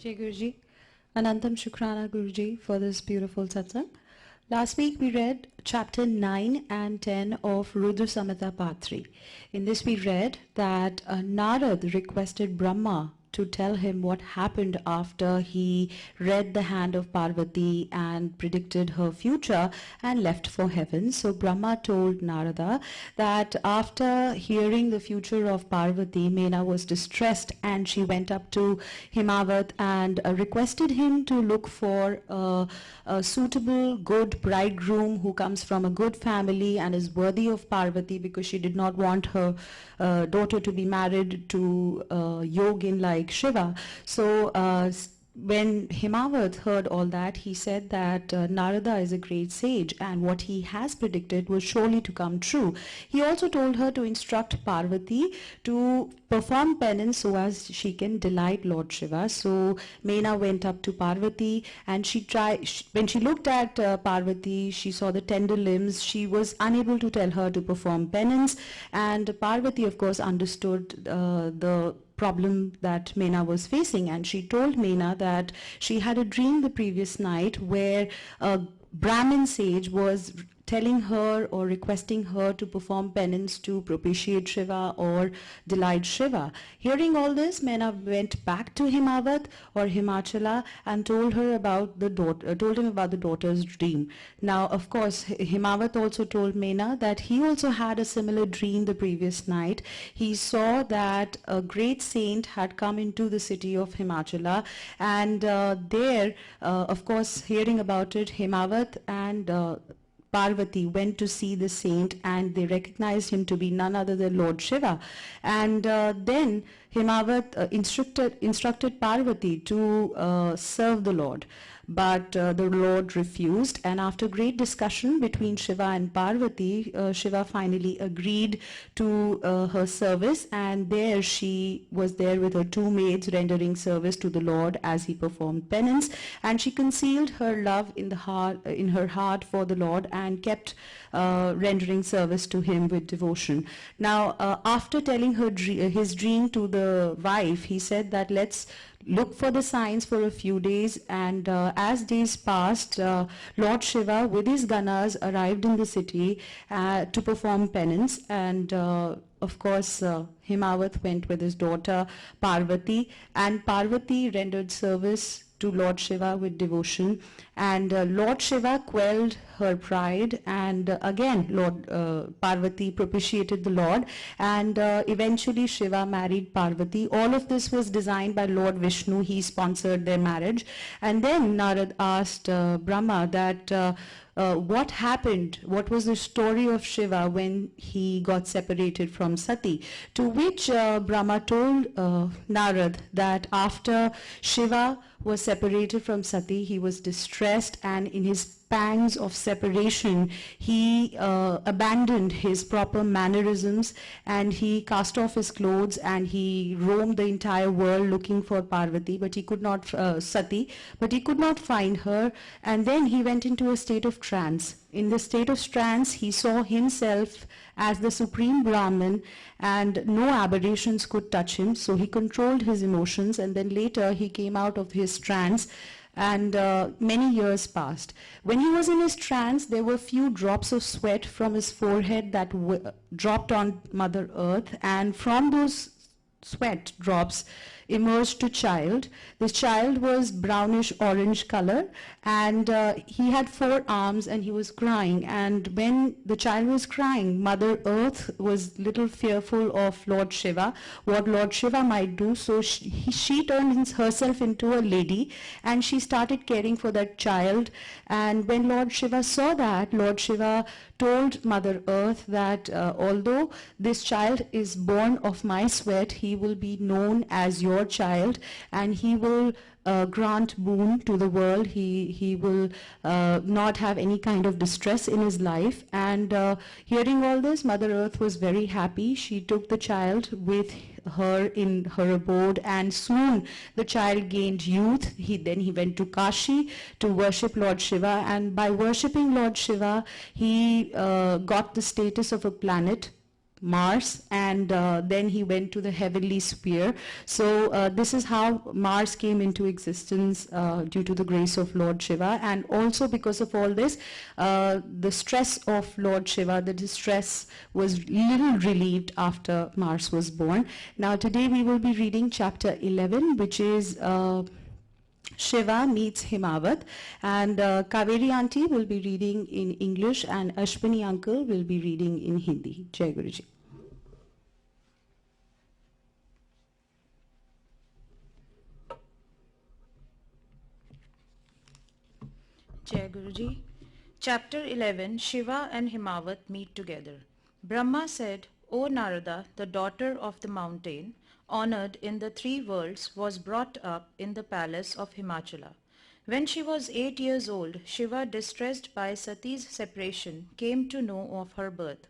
Jai Guruji. Anantam Shukrana Guruji for this beautiful satsang. Last week we read chapter 9 and 10 of Rudra Samhita part 3. In this we read that Narad requested Brahma to tell him what happened after he read the hand of Parvati and predicted her future and left for heaven. So Brahma told Narada that after hearing the future of Parvati, Mena was distressed and she went up to Himavat and requested him to look for a suitable, good bridegroom who comes from a good family and is worthy of Parvati, because she did not want her daughter to be married to yogin like Shiva. So when Himavat heard all that, he said that Narada is a great sage and what he has predicted was surely to come true. He also told her to instruct Parvati to perform penance so as she can delight Lord Shiva. So Mena went up to Parvati and when she looked at Parvati, she saw the tender limbs. She was unable to tell her to perform penance, and Parvati of course understood the problem that Mena was facing, and she told Mena that she had a dream the previous night where a Brahmin sage was telling her or requesting her to perform penance to propitiate Shiva or delight Shiva. Hearing all this, Mena went back to Himavat or Himachala and told him about the daughter's dream. Now, of course, Himavat also told Mena that he also had a similar dream the previous night. He saw that a great saint had come into the city of Himachala, and there, of course, hearing about it, Himavat and Parvati went to see the saint, and they recognized him to be none other than Lord Shiva. And then Himavat instructed Parvati to serve the Lord. But the Lord refused, and after great discussion between Shiva and Parvati, Shiva finally agreed to her service, and there she was there with her two maids rendering service to the Lord as he performed penance, and she concealed her love in her heart for the Lord and kept rendering service to him with devotion. Now, after telling his dream to the wife, he said that let's look for the signs for a few days, and as days passed, Lord Shiva with his ganas arrived in the city to perform penance, and of course Himavat went with his daughter Parvati, and Parvati rendered service to Lord Shiva with devotion, and Lord Shiva quelled her pride, and again Parvati propitiated the Lord, and eventually Shiva married Parvati. All of this was designed by Lord Vishnu. He sponsored their marriage. And then Narad asked Brahma that what happened, what was the story of Shiva when he got separated from Sati, to which Brahma told Narad that after Shiva was separated from Sati, he was distressed, and in his pangs of separation, he abandoned his proper mannerisms, and he cast off his clothes and he roamed the entire world looking for Parvati, but he could not, Sati, but he could not find her, and then he went into a state of trance. In the state of trance, he saw himself as the supreme Brahman, and no aberrations could touch him, so he controlled his emotions, and then later he came out of his trance, and many years passed. When he was in his trance, there were few drops of sweat from his forehead that dropped on Mother Earth, and from those sweat drops emerged a child. This child was brownish orange color, and he had 4 arms, and he was crying, and when the child was crying, Mother Earth was little fearful of Lord Shiva, what Lord Shiva might do, so she turned herself into a lady, and she started caring for that child. And when Lord Shiva saw that, Lord Shiva told Mother Earth that although this child is born of my sweat, he will be known as your child, and he will grant boon to the world. He will not have any kind of distress in his life. And hearing all this, Mother Earth was very happy. She took the child with her in her abode, and soon the child gained youth. Then he went to Kashi to worship Lord Shiva, and by worshipping Lord Shiva, he got the status of a planet Mars, and then he went to the heavenly sphere. So this is how Mars came into existence due to the grace of Lord Shiva, and also because of all this, the stress of Lord Shiva, the distress was little relieved after Mars was born. Now today we will be reading chapter 11, which is Shiva meets Himavat, and Kaveri auntie will be reading in English and Ashwini uncle will be reading in Hindi. Jai Guruji. Jai Guruji. Chapter 11, Shiva and Himavat meet together. Brahma said, O Narada, the daughter of the mountain, honored in the three worlds, was brought up in the palace of Himachala. When she was 8 years old, Shiva, distressed by Sati's separation, came to know of her birth.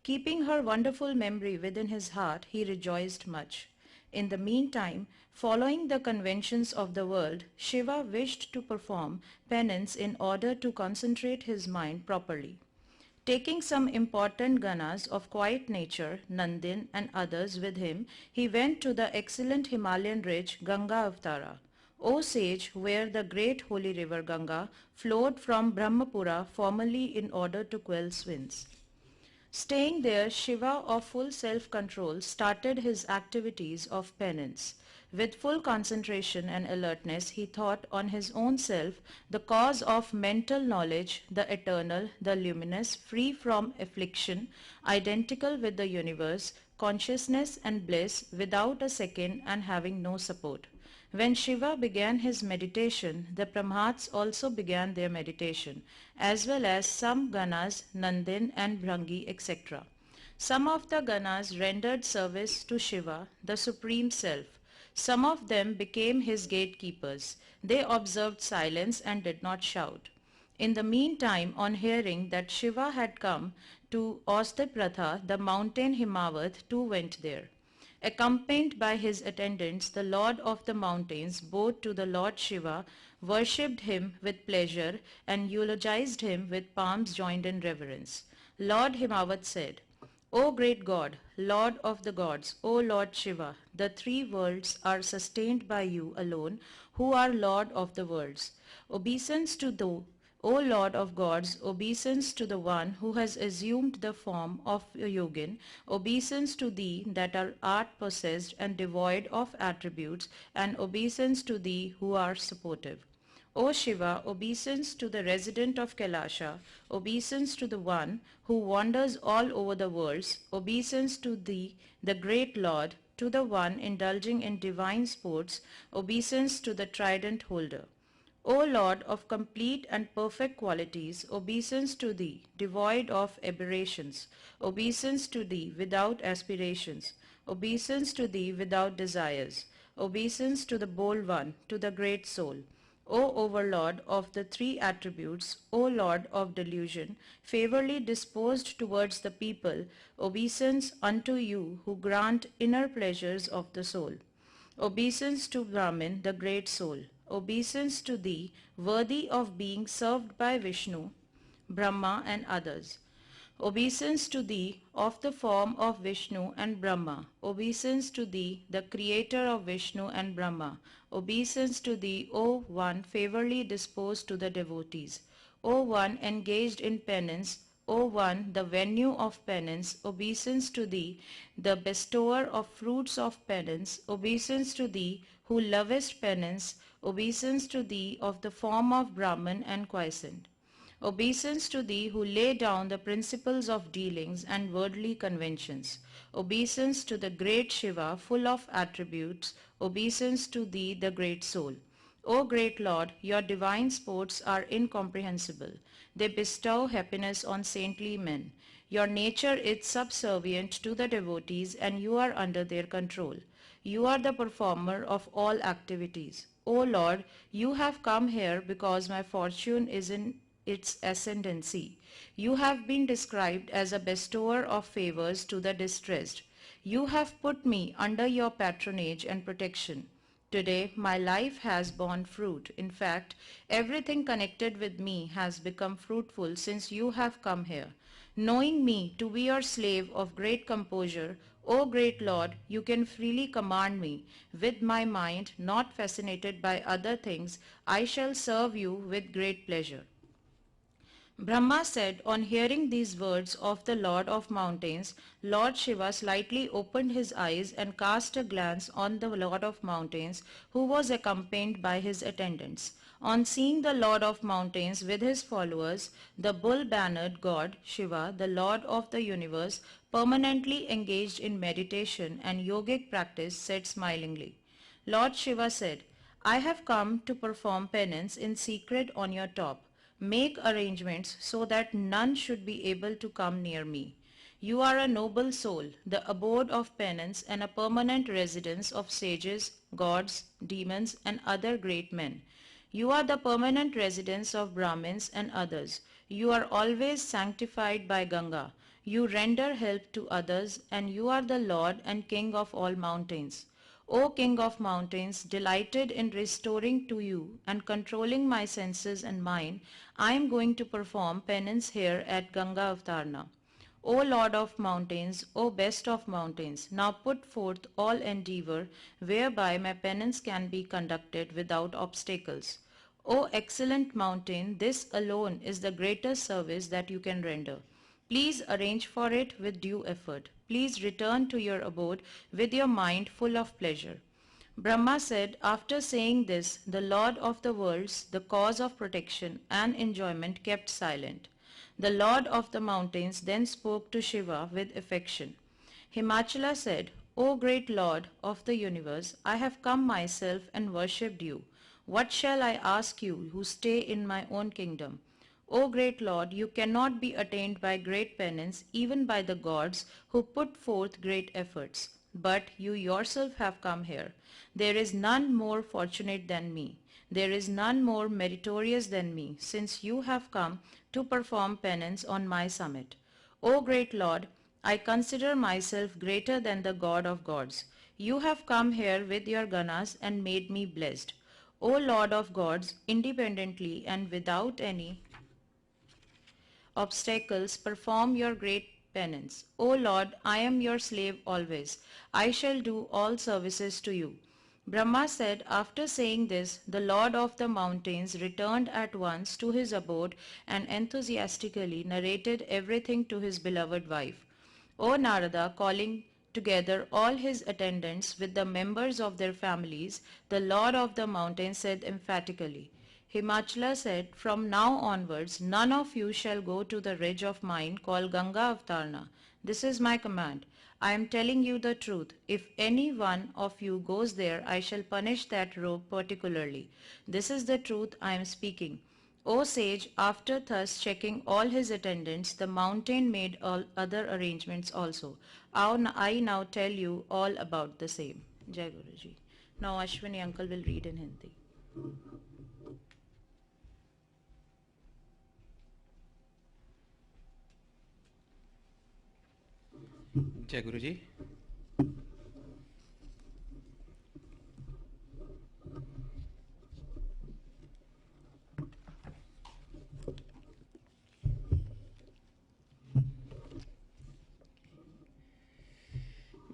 Keeping her wonderful memory within his heart, he rejoiced much. In the meantime, following the conventions of the world, Shiva wished to perform penance in order to concentrate his mind properly. Taking some important ganas of quiet nature, Nandin and others with him, he went to the excellent Himalayan ridge Ganga Avtara. O sage, where the great holy river Ganga flowed from Brahmapura formerly in order to quell sins. Staying there, Shiva, of full self-control, started his activities of penance. With full concentration and alertness, he thought on his own self, the cause of mental knowledge, the eternal, the luminous, free from affliction, identical with the universe, consciousness and bliss, without a second and having no support. When Shiva began his meditation, the Brahmats also began their meditation, as well as some Ganas, Nandin and Bhrangi, etc. Some of the Ganas rendered service to Shiva, the Supreme Self. Some of them became his gatekeepers. They observed silence and did not shout. In the meantime, on hearing that Shiva had come to Ostapratha, the mountain Himavat, too went there. Accompanied by his attendants, the Lord of the mountains bowed to the Lord Shiva, worshipped him with pleasure, and eulogized him with palms joined in reverence. Lord Himavat said, O great God, Lord of the gods, O Lord Shiva, the three worlds are sustained by you alone, who are Lord of the worlds. Obeisance to thou, O Lord of gods, obeisance to the one who has assumed the form of a yogin, obeisance to thee that art possessed and devoid of attributes, and obeisance to thee who are supportive. O Shiva, obeisance to the resident of Kailasha, obeisance to the one who wanders all over the worlds, obeisance to thee, the great Lord, to the one indulging in divine sports, obeisance to the trident holder. O Lord of complete and perfect qualities, obeisance to thee, devoid of aberrations, obeisance to thee without aspirations, obeisance to thee without desires, obeisance to the bold one, to the great soul. O Overlord of the three attributes, O Lord of delusion, favorably disposed towards the people, obeisance unto you who grant inner pleasures of the soul. Obeisance to Brahman, the great soul. Obeisance to thee, worthy of being served by Vishnu, Brahma and others. Obeisance to thee of the form of Vishnu and Brahma. Obeisance to thee, the creator of Vishnu and Brahma. Obeisance to thee, O one favorably disposed to the devotees. O one engaged in penance, O one, the venue of penance, obeisance to thee, the bestower of fruits of penance, obeisance to thee, who lovest penance, obeisance to thee of the form of Brahman and quiescent. Obeisance to thee who lay down the principles of dealings and worldly conventions. Obeisance to the great Shiva, full of attributes. Obeisance to thee, the great soul. O great Lord, your divine sports are incomprehensible. They bestow happiness on saintly men. Your nature is subservient to the devotees and you are under their control. You are the performer of all activities. O Lord, you have come here because my fortune is in its ascendancy. You have been described as a bestower of favors to the distressed. You have put me under your patronage and protection. Today, my life has borne fruit. In fact, everything connected with me has become fruitful since you have come here. Knowing me to be your slave of great composure, O great Lord, you can freely command me. With my mind not fascinated by other things, I shall serve you with great pleasure. Brahma said, on hearing these words of the Lord of Mountains, Lord Shiva slightly opened his eyes and cast a glance on the Lord of Mountains, who was accompanied by his attendants. On seeing the Lord of Mountains with his followers, the bull-bannered god Shiva, the Lord of the universe, permanently engaged in meditation and yogic practice, said smilingly, Lord Shiva said, I have come to perform penance in secret on your top. Make arrangements so that none should be able to come near me. You are a noble soul, the abode of penance and a permanent residence of sages, gods, demons and other great men. You are the permanent residence of Brahmins and others. You are always sanctified by Ganga. You render help to others and you are the Lord and King of all mountains. O King of mountains, delighted in restoring to you and controlling my senses and mind, I am going to perform penance here at Ganga Avatarna. O Lord of mountains, O best of mountains, now put forth all endeavor whereby my penance can be conducted without obstacles. O excellent mountain, this alone is the greatest service that you can render. Please arrange for it with due effort. Please return to your abode with your mind full of pleasure. Brahma said, after saying this, the Lord of the worlds, the cause of protection and enjoyment, kept silent. The Lord of the mountains then spoke to Shiva with affection. Himachala said, O great Lord of the universe, I have come myself and worshipped you. What shall I ask you who stay in my own kingdom? O great Lord, you cannot be attained by great penance, even by the gods who put forth great efforts. But you yourself have come here. There is none more fortunate than me. There is none more meritorious than me, since you have come to perform penance on my summit. O great Lord, I consider myself greater than the God of gods. You have come here with your ganas and made me blessed. O Lord of gods, independently and without any obstacles, perform your great penance. O Lord, I am your slave always. I shall do all services to you. Brahma said, after saying this, the Lord of the mountains returned at once to his abode and enthusiastically narrated everything to his beloved wife. O Narada, calling together all his attendants with the members of their families, the Lord of the mountains said emphatically, Himachala said, from now onwards, none of you shall go to the ridge of mine called Ganga Avatarna. This is my command. I am telling you the truth. If any one of you goes there, I shall punish that rogue particularly. This is the truth I am speaking. O sage, after thus checking all his attendants, the mountain made all other arrangements also. I now tell you all about the same. Jai Guruji. Now Ashwini uncle will read in Hindi. जय गुरु जी।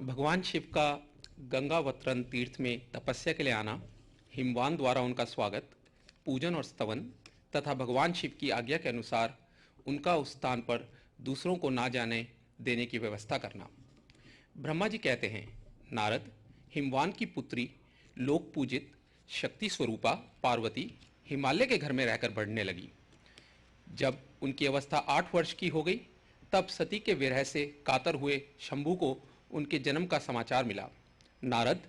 भगवान शिव का गंगावतरण तीर्थ में तपस्या के लिए आना, हिमवान द्वारा उनका स्वागत, पूजन और स्तवन तथा भगवान शिव की आज्ञा के अनुसार उनका उस स्थान पर दूसरों को ना जाने देने की व्यवस्था करना। ब्रह्मा जी कहते हैं, नारद, हिमवान की पुत्री लोक पूजित शक्ति स्वरूपा पार्वती हिमालय के घर में रहकर बढ़ने लगी। जब उनकी अवस्था 8 वर्ष की हो गई, तब सती के विरह से कातर हुए शंभु को उनके जन्म का समाचार मिला। नारद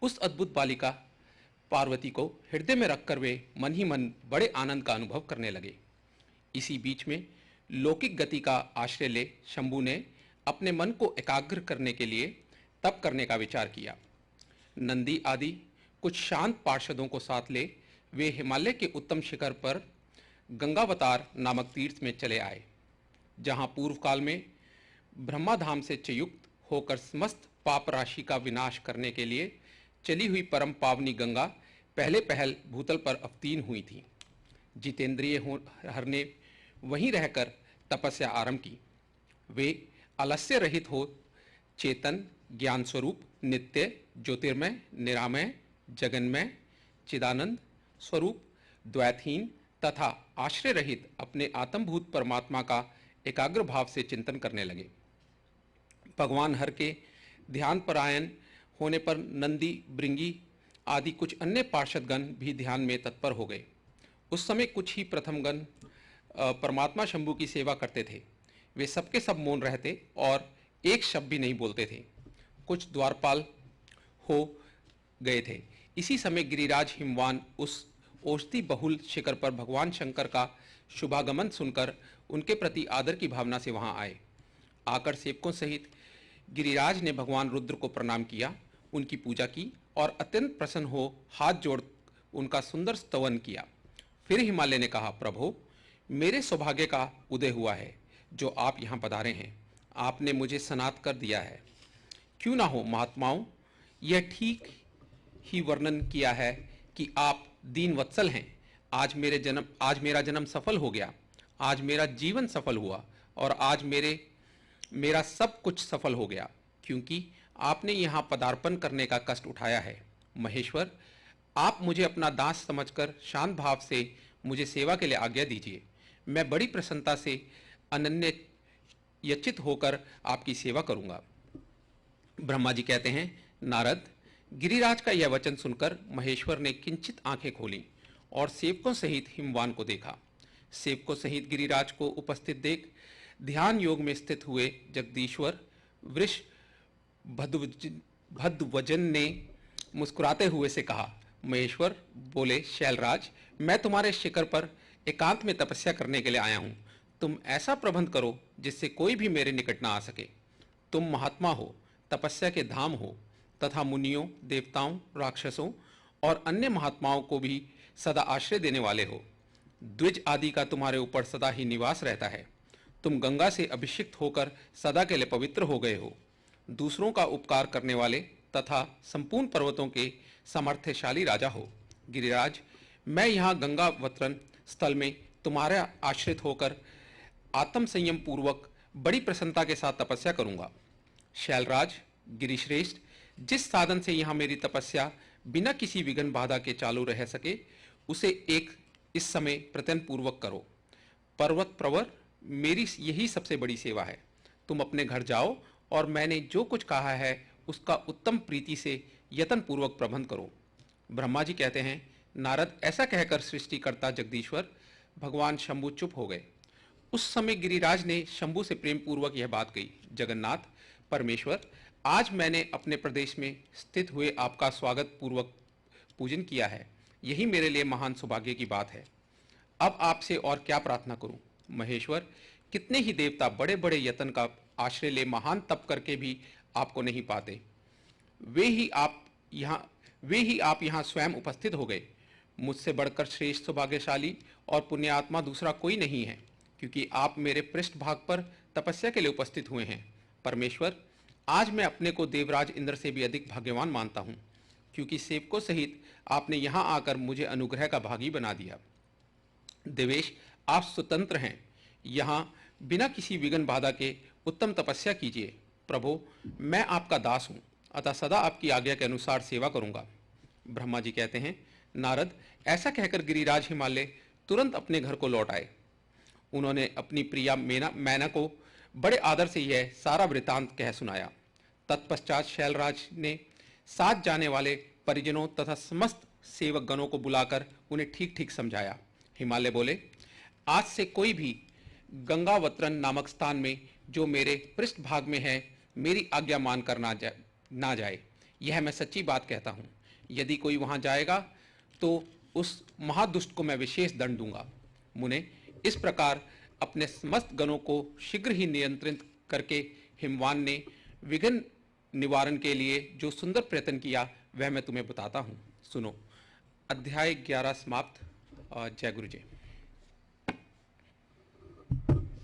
उस अद्भुत बालिका पार्वती को हृदय में रखकर वे मन ही मन बड़े आनंद का अनुभव करने लगे। इसी बीच में लौकिक गति का आश्रय ले शंभु ने अपने मन को एकाग्र करने के लिए तप करने का विचार किया। नंदी आदि कुछ शांत पार्षदों को साथ ले वे हिमालय के उत्तम शिखर पर गंगावतार नामक तीर्थ में चले आए, जहां पूर्व काल में ब्रह्माधाम से च्युक्त होकर समस्त पाप राशि का विनाश करने के लिए चली हुई परम पावनी गंगा पहले पहल भूतल पर अवतीर्ण हुई थी। जितेंद्रिय हर ने वहीं रहकर तपस्या आरंभ की। वे आलस्य रहित हो, चेतन, ज्ञान स्वरूप, नित्य, ज्योतिर्मय, निरामय, जगन्मय, चिदानंद स्वरूप, द्वैतहीन तथा आश्रय रहित अपने आत्मभूत परमात्मा का एकाग्र भाव से चिंतन करने लगे। भगवान हर के ध्यान परायण होने पर नंदी, भृंगी आदि कुछ अन्य पार्षदगण भी ध्यान में तत्पर हो गए। उस समय कुछ ही प्रथमगण परमात्मा शंभु की सेवा करते थे। वे सबके सब मौन रहते और एक शब्द भी नहीं बोलते थे। कुछ द्वारपाल हो गए थे। इसी समय गिरिराज हिमवान उस औषधि बहुल शिखर पर भगवान शंकर का शुभागमन सुनकर उनके प्रति आदर की भावना से वहां आए। आकर सेवकों सहित गिरिराज ने भगवान रुद्र को प्रणाम किया, उनकी पूजा की और अत्यंत प्रसन्न हो हाथ जोड़ उनका सुंदर स्तवन किया। फिर हिमालय ने कहा, प्रभु, मेरे सौभाग्य का उदय हुआ है जो आप यहाँ पधारे हैं। आपने मुझे सनात कर दिया है। क्यों ना हो महात्माओं, यह ठीक ही वर्णन किया है कि आप दीन वत्सल हैं। आज मेरा जन्म सफल हो गया, आज मेरा जीवन सफल हुआ और आज मेरा सब कुछ सफल हो गया, क्योंकि आपने यहाँ पदार्पण करने का कष्ट उठाया है। महेश्वर, आप मुझे अपना दास समझकर शांत भाव से मुझे सेवा के लिए आज्ञा दीजिए। मैं बड़ी प्रसन्नता से अनन्य यचित होकर आपकी सेवा करूंगा। ब्रह्मा जी कहते हैं, नारद, गिरिराज का यह वचन सुनकर महेश्वर ने किंचित आंखें खोली और सेवकों सहित हिमवान को देखा। सेवकों सहित गिरिराज को उपस्थित देख ध्यान योग में स्थित हुए जगदीश्वर वृष भद्वजन ने मुस्कुराते हुए से कहा, महेश्वर बोले, शैलराज, मैं तुम्हारे शिखर पर एकांत में तपस्या करने के लिए आया हूं। तुम ऐसा प्रबंध करो जिससे कोई भी मेरे निकट ना आ सके। तुम महात्मा हो, तपस्या के धाम हो तथा मुनियों, देवताओं, राक्षसों और अन्य महात्माओं को भी सदा आश्रय देने वाले हो। द्विज आदि का तुम्हारे ऊपर सदा ही निवास रहता है। तुम गंगा से अभिषिक्त होकर सदा के लिए पवित्र हो गए हो। दूसरों का उपकार करने वाले तथा संपूर्ण पर्वतों के सामर्थ्यशाली राजा हो। गिरिराज, मैं यहाँ गंगावतरण स्थल में तुम्हारा आश्रित होकर आत्म संयम पूर्वक बड़ी प्रसन्नता के साथ तपस्या करूंगा। शैलराज, गिरिश्रेष्ठ, जिस साधन से यहाँ मेरी तपस्या बिना किसी विघ्न बाधा के चालू रह सके, उसे एक इस समय प्रयत्न पूर्वक करो। पर्वत प्रवर, मेरी यही सबसे बड़ी सेवा है। तुम अपने घर जाओ और मैंने जो कुछ कहा है उसका उत्तम प्रीति से यत्न पूर्वक प्रबंध करो। ब्रह्मा जी कहते हैं, नारद, ऐसा कहकर सृष्टिकर्ता जगदीश्वर भगवान शंभु चुप हो गए। उस समय गिरिराज ने शंभु से प्रेम पूर्वक यह बात कही, जगन्नाथ, परमेश्वर, आज मैंने अपने प्रदेश में स्थित हुए आपका स्वागत पूर्वक पूजन किया है। यही मेरे लिए महान सौभाग्य की बात है। अब आपसे और क्या प्रार्थना करूं? महेश्वर, कितने ही देवता बड़े बड़े यत्न का आश्रय ले महान तप करके भी आपको नहीं पाते। वे ही आप यहाँ स्वयं उपस्थित हो गए। मुझसे बढ़कर श्रेष्ठ सौभाग्यशाली और पुण्यात्मा दूसरा कोई नहीं है, क्योंकि आप मेरे पृष्ठ भाग पर तपस्या के लिए उपस्थित हुए हैं। परमेश्वर, आज मैं अपने को देवराज इंद्र से भी अधिक भाग्यवान मानता हूँ, क्योंकि सेवकों सहित आपने यहाँ आकर मुझे अनुग्रह का भागी बना दिया। देवेश, आप स्वतंत्र हैं। यहाँ बिना किसी विघ्न बाधा के उत्तम तपस्या कीजिए। प्रभु, मैं आपका दास हूँ, अतः सदा आपकी आज्ञा के अनुसार सेवा करूँगा। ब्रह्मा जी कहते हैं, नारद, ऐसा कहकर गिरिराज हिमालय तुरंत अपने घर को लौट आए। उन्होंने अपनी प्रिया मैना को बड़े आदर से यह सारा वृतांत कह सुनाया। तत्पश्चात शैलराज ने साथ जाने वाले परिजनों तथा समस्त सेवक गणों को बुलाकर उन्हें ठीक ठीक समझाया। हिमालय बोले, आज से कोई भी गंगावतरण नामक स्थान में जो मेरे पृष्ठ भाग में है, मेरी आज्ञा मानकर ना जाए। यह मैं सच्ची बात कहता हूँ। यदि कोई वहां जाएगा तो उस महादुष्ट को मैं विशेष दंड दूंगा। मुने, इस प्रकार अपने समस्त गणों को शीघ्र ही नियंत्रित करके हिमवान ने विघ्न निवारण के लिए जो सुंदर प्रयत्न किया वह मैं तुम्हें बताता हूँ। सुनो। अध्याय 11 समाप्त। जय गुरु जी।